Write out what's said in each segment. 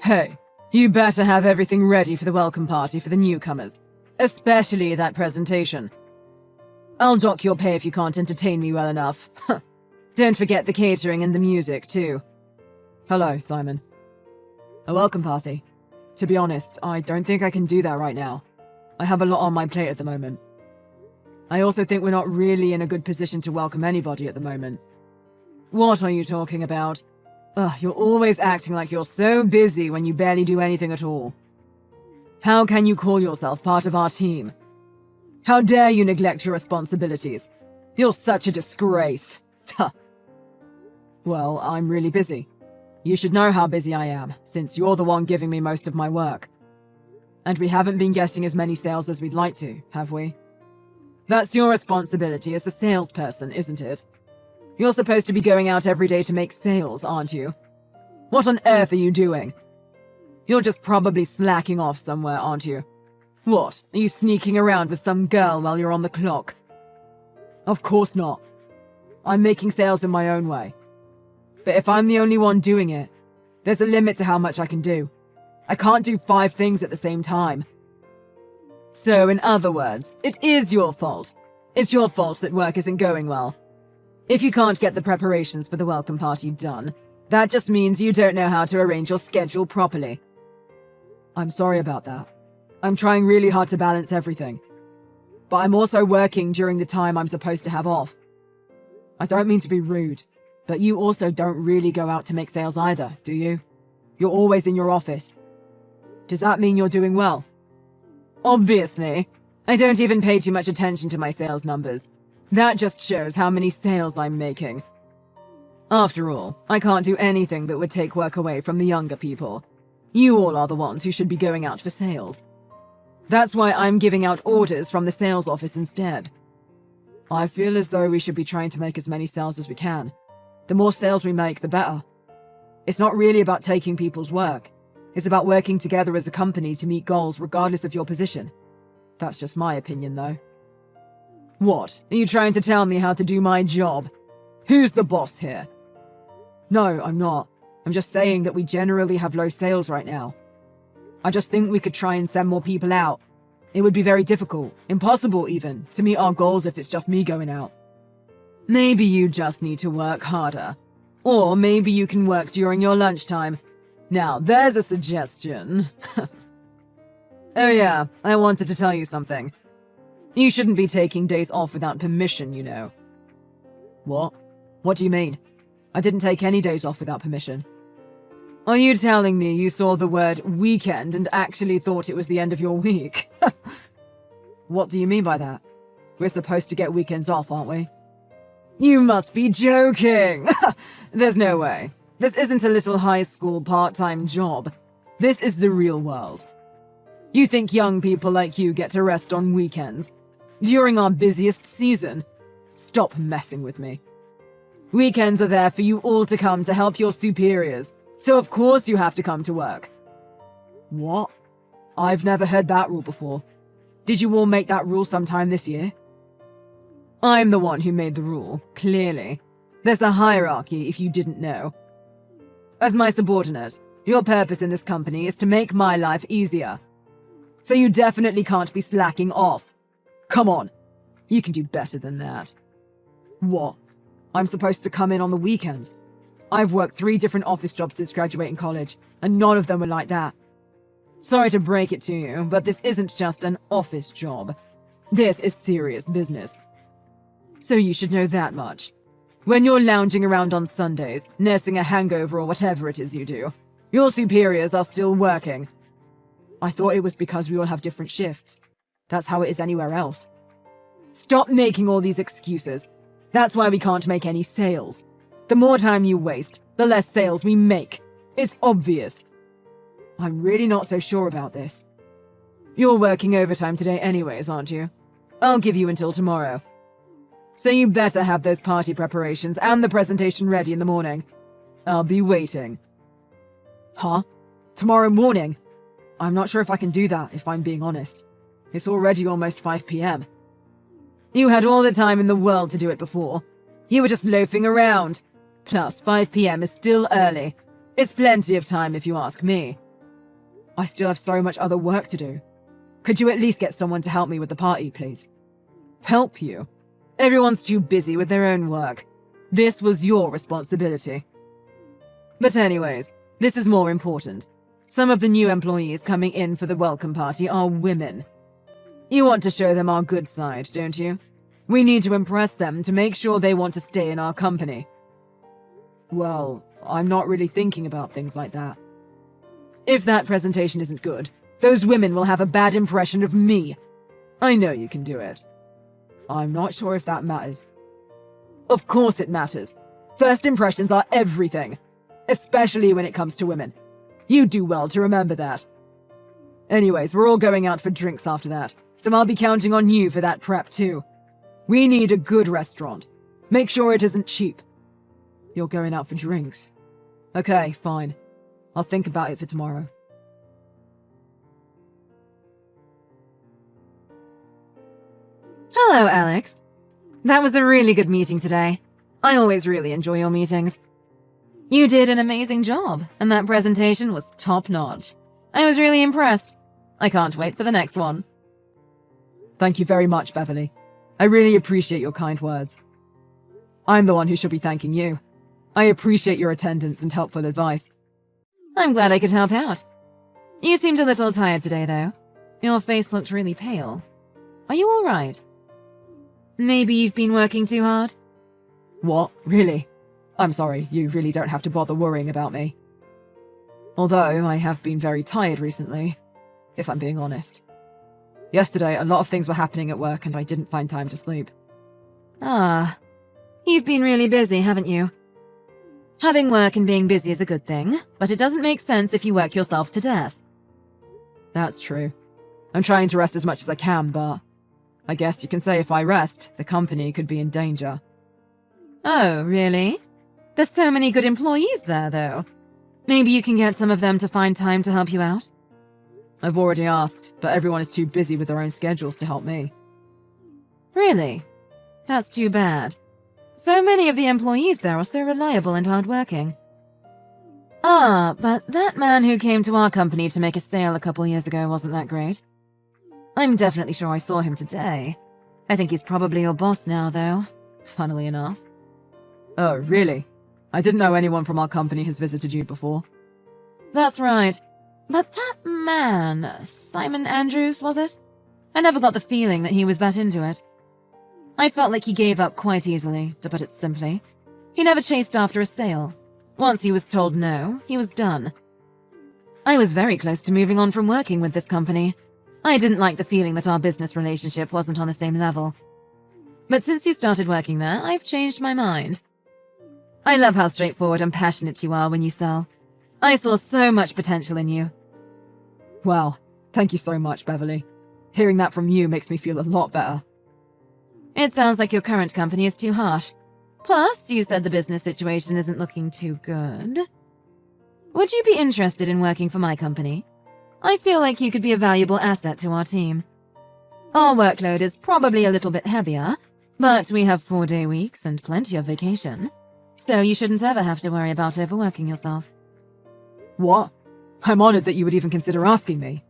Hey, you better have everything ready for the welcome party for the newcomers, especially that presentation. I'll dock your pay if you can't entertain me well enough. Don't forget the catering and the music, too. Hello, Simon. A welcome party? To be honest, I don't think I can do that right now. I have a lot on my plate at the moment. I also think we're not really in a good position to welcome anybody at the moment. What are you talking about? You're always acting like you're so busy when you barely do anything at all. How can you call yourself part of our team? How dare you neglect your responsibilities? You're such a disgrace. Tuh. Well, I'm really busy. You should know how busy I am, since you're the one giving me most of my work. And we haven't been getting as many sales as we'd like to, have we? That's your responsibility as the salesperson, isn't it? You're supposed to be going out every day to make sales, aren't you? What on earth are you doing? You're just probably slacking off somewhere, aren't you? What, are you sneaking around with some girl while you're on the clock? Of course not. I'm making sales in my own way. But if I'm the only one doing it, there's a limit to how much I can do. I can't do 5 things at the same time. So, in other words, it is your fault. It's your fault that work isn't going well. If you can't get the preparations for the welcome party done, that just means you don't know how to arrange your schedule properly. I'm sorry about that. I'm trying really hard to balance everything. But I'm also working during the time I'm supposed to have off. I don't mean to be rude, but you also don't really go out to make sales either, do you? You're always in your office. Does that mean you're doing well? Obviously. I don't even pay too much attention to my sales numbers. That just shows how many sales I'm making. After all, I can't do anything that would take work away from the younger people. You all are the ones who should be going out for sales. That's why I'm giving out orders from the sales office instead. I feel as though we should be trying to make as many sales as we can. The more sales we make, the better. It's not really about taking people's work. It's about working together as a company to meet goals regardless of your position. That's just my opinion, though. What? Are you trying to tell me how to do my job? Who's the boss here? No, I'm not. I'm just saying that we generally have low sales right now. I just think we could try and send more people out. It would be very difficult, impossible even, to meet our goals if it's just me going out. Maybe you just need to work harder. Or maybe you can work during your lunchtime. Now, there's a suggestion. Oh yeah, I wanted to tell you something. You shouldn't be taking days off without permission, you know. What? What do you mean? I didn't take any days off without permission. Are you telling me you saw the word weekend and actually thought it was the end of your week? What do you mean by that? We're supposed to get weekends off, aren't we? You must be joking! There's no way. This isn't a little high school part-time job. This is the real world. You think young people like you get to rest on weekends? During our busiest season? Stop messing with me. Weekends are there for you all to come to help your superiors, so of course you have to come to work. What? I've never heard that rule before. Did you all make that rule sometime this year? I'm the one who made the rule, clearly. There's a hierarchy if you didn't know. As my subordinate, your purpose in this company is to make my life easier. So you definitely can't be slacking off. Come on, you can do better than that. What? I'm supposed to come in on the weekends? I've worked 3 different office jobs since graduating college, and none of them were like that. Sorry to break it to you, but this isn't just an office job. This is serious business. So you should know that much. When you're lounging around on Sundays, nursing a hangover or whatever it is you do, your superiors are still working. I thought it was because we all have different shifts. That's how it is anywhere else. Stop making all these excuses. That's why we can't make any sales. The more time you waste, the less sales we make. It's obvious. I'm really not so sure about this. You're working overtime today anyways, aren't you? I'll give you until tomorrow. So you better have those party preparations and the presentation ready in the morning. I'll be waiting. Huh? Tomorrow morning? I'm not sure if I can do that, if I'm being honest. It's already almost 5 p.m. You had all the time in the world to do it before. You were just loafing around. Plus, 5 p.m. is still early. It's plenty of time if you ask me. I still have so much other work to do. Could you at least get someone to help me with the party, please? Help you? Everyone's too busy with their own work. This was your responsibility. But anyways, this is more important. Some of the new employees coming in for the welcome party are women. You want to show them our good side, don't you? We need to impress them to make sure they want to stay in our company. Well, I'm not really thinking about things like that. If that presentation isn't good, those women will have a bad impression of me. I know you can do it. I'm not sure if that matters. Of course it matters. First impressions are everything, especially when it comes to women. You do well to remember that. Anyways, we're all going out for drinks after that, so I'll be counting on you for that prep too. We need a good restaurant. Make sure it isn't cheap. You're going out for drinks. Okay, fine. I'll think about it for tomorrow. Hello, Alex. That was a really good meeting today. I always really enjoy your meetings. You did an amazing job, and that presentation was top-notch. I was really impressed. I can't wait for the next one. Thank you very much, Beverly. I really appreciate your kind words. I'm the one who should be thanking you. I appreciate your attendance and helpful advice. I'm glad I could help out. You seemed a little tired today, though. Your face looked really pale. Are you all right? Maybe you've been working too hard? What? Really? I'm sorry, you really don't have to bother worrying about me. Although I have been very tired recently, if I'm being honest. Yesterday, a lot of things were happening at work and I didn't find time to sleep. Ah, you've been really busy, haven't you? Having work and being busy is a good thing, but it doesn't make sense if you work yourself to death. That's true. I'm trying to rest as much as I can, but I guess you can say if I rest, the company could be in danger. Oh, really? There's so many good employees there, though. Maybe you can get some of them to find time to help you out? I've already asked, but everyone is too busy with their own schedules to help me. Really? That's too bad. So many of the employees there are so reliable and hardworking. Ah, but that man who came to our company to make a sale a couple years ago wasn't that great. I'm definitely sure I saw him today. I think he's probably your boss now, though, funnily enough. Oh, really? I didn't know anyone from our company has visited you before. That's right. But that man, Simon Andrews, was it? I never got the feeling that he was that into it. I felt like he gave up quite easily, to put it simply. He never chased after a sale. Once he was told no, he was done. I was very close to moving on from working with this company. I didn't like the feeling that our business relationship wasn't on the same level. But since you started working there, I've changed my mind. I love how straightforward and passionate you are when you sell. I saw so much potential in you. Well, thank you so much, Beverly. Hearing that from you makes me feel a lot better. It sounds like your current company is too harsh. Plus, you said the business situation isn't looking too good. Would you be interested in working for my company? I feel like you could be a valuable asset to our team. Our workload is probably a little bit heavier, but we have 4-day weeks and plenty of vacation. So you shouldn't ever have to worry about overworking yourself. What? I'm honored that you would even consider asking me.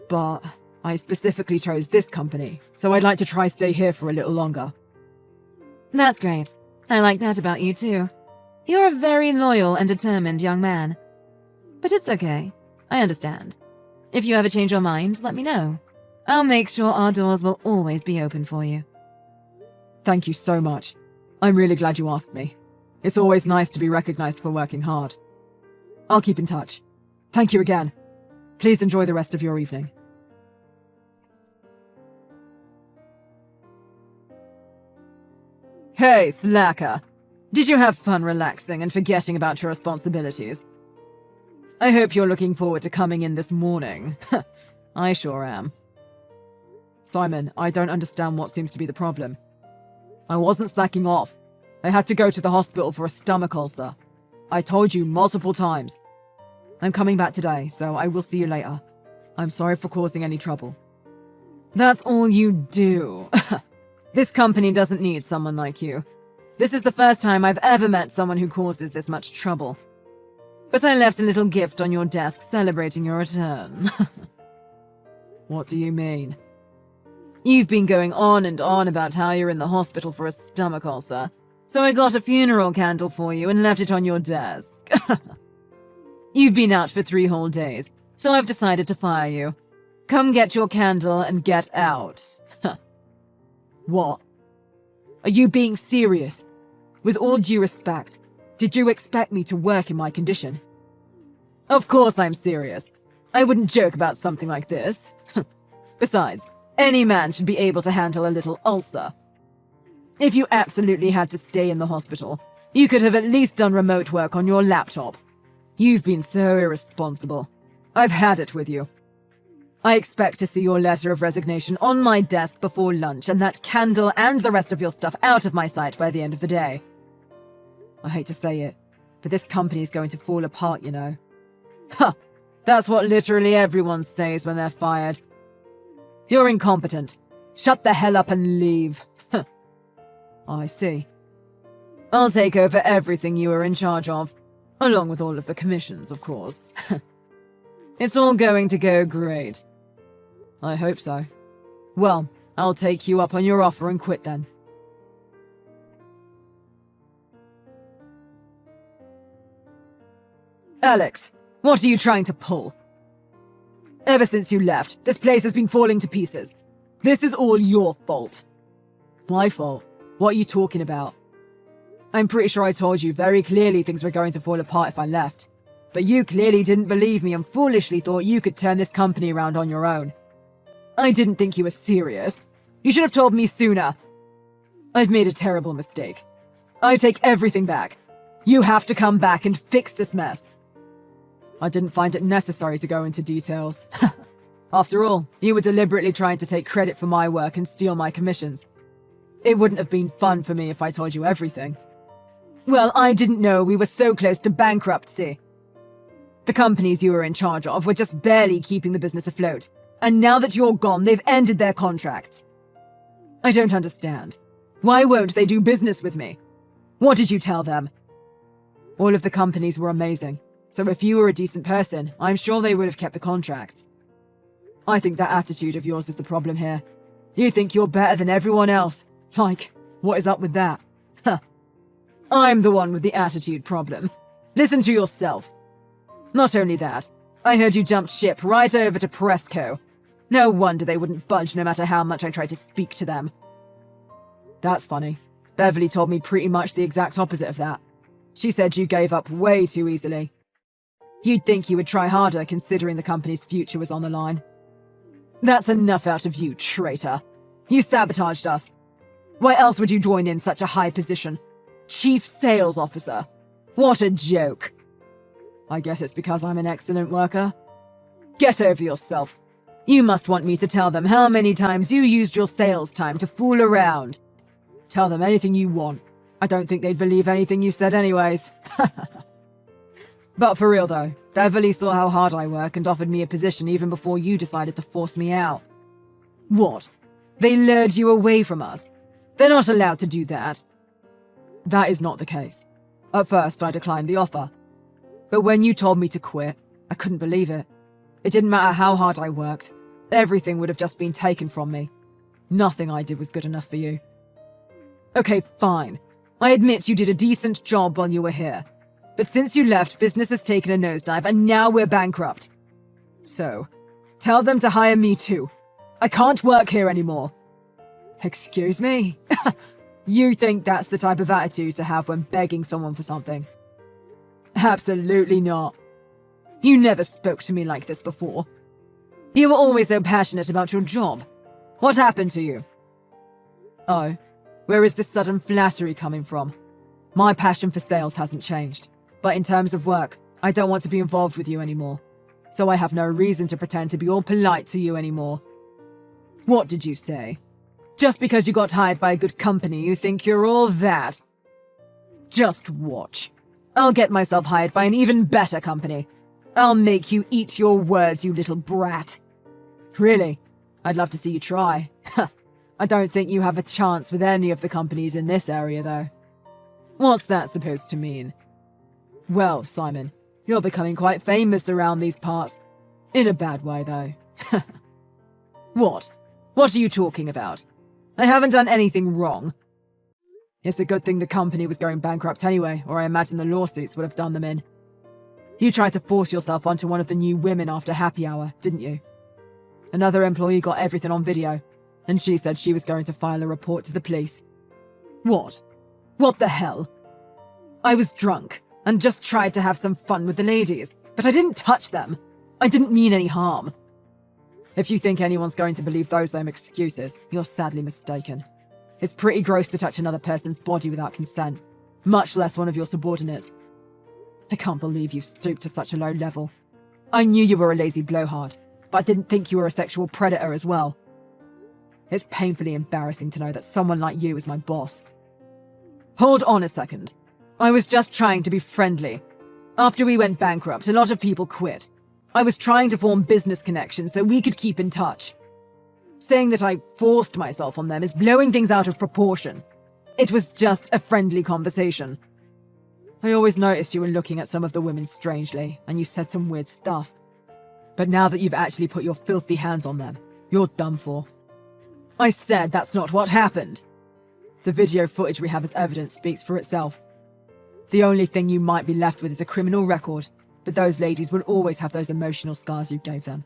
But I specifically chose this company, so I'd like to try stay here for a little longer. That's great. I like that about you too. You're a very loyal and determined young man. But it's okay. I understand. If you ever change your mind, let me know. I'll make sure our doors will always be open for you. Thank you so much. I'm really glad you asked me. It's always nice to be recognized for working hard. I'll keep in touch. Thank you again. Please enjoy the rest of your evening. Hey, slacker. Did you have fun relaxing and forgetting about your responsibilities? I hope you're looking forward to coming in this morning. I sure am. Simon, I don't understand what seems to be the problem. I wasn't slacking off. I had to go to the hospital for a stomach ulcer. I told you multiple times. I'm coming back today, so I will see you later. I'm sorry for causing any trouble. That's all you do. This company doesn't need someone like you. This is the first time I've ever met someone who causes this much trouble. But I left a little gift on your desk celebrating your return. What do you mean? You've been going on and on about how you're in the hospital for a stomach ulcer, so I got a funeral candle for you and left it on your desk. You've been out for 3 whole days, so I've decided to fire you. Come get your candle and get out. What? Are you being serious? With all due respect, did you expect me to work in my condition? Of course I'm serious. I wouldn't joke about something like this. Besides, any man should be able to handle a little ulcer. If you absolutely had to stay in the hospital, you could have at least done remote work on your laptop. You've been so irresponsible. I've had it with you. I expect to see your letter of resignation on my desk before lunch and that candle and the rest of your stuff out of my sight by the end of the day. I hate to say it, but this company is going to fall apart, you know. Ha! That's what literally everyone says when they're fired. You're incompetent. Shut the hell up and leave. I see. I'll take over everything you are in charge of, along with all of the commissions, of course. It's all going to go great. I hope so. Well, I'll take you up on your offer and quit then. Alex, what are you trying to pull? Ever since you left, this place has been falling to pieces. This is all your fault. My fault? What are you talking about? I'm pretty sure I told you very clearly things were going to fall apart if I left. But you clearly didn't believe me and foolishly thought you could turn this company around on your own. I didn't think you were serious. You should have told me sooner. I've made a terrible mistake. I take everything back. You have to come back and fix this mess. I didn't find it necessary to go into details. After all, you were deliberately trying to take credit for my work and steal my commissions. It wouldn't have been fun for me if I told you everything. Well, I didn't know we were so close to bankruptcy. The companies you were in charge of were just barely keeping the business afloat, and now that you're gone, they've ended their contracts. I don't understand. Why won't they do business with me? What did you tell them? All of the companies were amazing, so if you were a decent person, I'm sure they would have kept the contracts. I think that attitude of yours is the problem here. You think you're better than everyone else. Like, what is up with that? Huh. I'm the one with the attitude problem. Listen to yourself. Not only that, I heard you jumped ship right over to Presco. No wonder they wouldn't budge no matter how much I tried to speak to them. That's funny. Beverly told me pretty much the exact opposite of that. She said you gave up way too easily. You'd think you would try harder considering the company's future was on the line. That's enough out of you, traitor. You sabotaged us. Why else would you join in such a high position? Chief Sales Officer. What a joke. I guess it's because I'm an excellent worker. Get over yourself. You must want me to tell them how many times you used your sales time to fool around. Tell them anything you want. I don't think they'd believe anything you said anyways. But for real though, Beverly saw how hard I work and offered me a position even before you decided to force me out. What? They lured you away from us? They're not allowed to do that. That is not the case. At first, I declined the offer. But when you told me to quit, I couldn't believe it. It didn't matter how hard I worked. Everything would have just been taken from me. Nothing I did was good enough for you. Okay, fine. I admit you did a decent job while you were here. But since you left, business has taken a nosedive and now we're bankrupt. So, tell them to hire me too. I can't work here anymore. Excuse me? You think that's the type of attitude to have when begging someone for something? Absolutely not. You never spoke to me like this before. You were always so passionate about your job. What happened to you? Oh, where is this sudden flattery coming from? My passion for sales hasn't changed, but in terms of work, I don't want to be involved with you anymore. So I have no reason to pretend to be all polite to you anymore. What did you say? Just because you got hired by a good company, you think you're all that? Just watch. I'll get myself hired by an even better company. I'll make you eat your words, you little brat. Really? I'd love to see you try. I don't think you have a chance with any of the companies in this area, though. What's that supposed to mean? Well, Simon, You're becoming quite famous around these parts. In a bad way, though. What? What are you talking about? I haven't done anything wrong. It's a good thing the company was going bankrupt anyway, or I imagine the lawsuits would have done them in. You tried to force yourself onto one of the new women after happy hour, didn't you? Another employee got everything on video, and she said she was going to file a report to the police. What? What the hell? I was drunk, and just tried to have some fun with the ladies, but I didn't touch them. I didn't mean any harm. If you think anyone's going to believe those lame excuses, you're sadly mistaken. It's pretty gross to touch another person's body without consent, much less one of your subordinates. I can't believe you stooped to such a low level. I knew you were a lazy blowhard, but I didn't think you were a sexual predator as well. It's painfully embarrassing to know that someone like you is my boss. Hold on a second. I was just trying to be friendly. After we went bankrupt, a lot of people quit. I was trying to form business connections so we could keep in touch. Saying that I forced myself on them is blowing things out of proportion. It was just a friendly conversation. I always noticed you were looking at some of the women strangely, and you said some weird stuff. But now that you've actually put your filthy hands on them, you're done for. I said that's not what happened. The video footage we have as evidence speaks for itself. The only thing you might be left with is a criminal record, but those ladies will always have those emotional scars you gave them.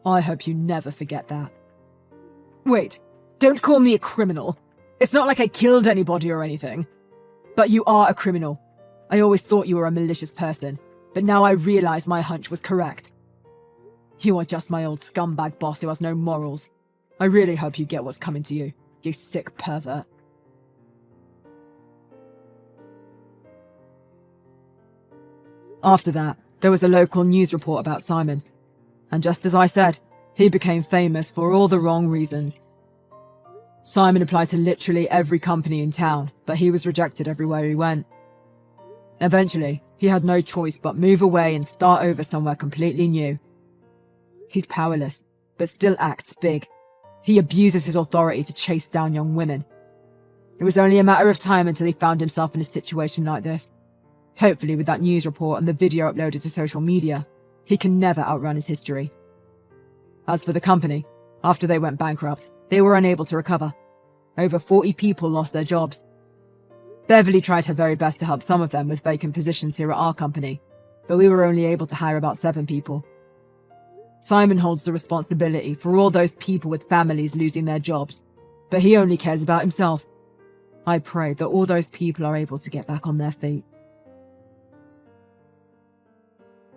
I hope you never forget that. Wait, don't call me a criminal. It's not like I killed anybody or anything. But you are a criminal. I always thought you were a malicious person, but now I realize my hunch was correct. You are just my old scumbag boss who has no morals. I really hope you get what's coming to you, you sick pervert. After that, there was a local news report about Simon. And just as I said, he became famous for all the wrong reasons. Simon applied to literally every company in town, but he was rejected everywhere he went. Eventually, he had no choice but move away and start over somewhere completely new. He's powerless, but still acts big. He abuses his authority to chase down young women. It was only a matter of time until he found himself in a situation like this. Hopefully, with that news report and the video uploaded to social media, he can never outrun his history. As for the company, after they went bankrupt, they were unable to recover. Over 40 people lost their jobs. Beverly tried her very best to help some of them with vacant positions here at our company, but we were only able to hire about 7 people. Simon holds the responsibility for all those people with families losing their jobs, but he only cares about himself. I pray that all those people are able to get back on their feet.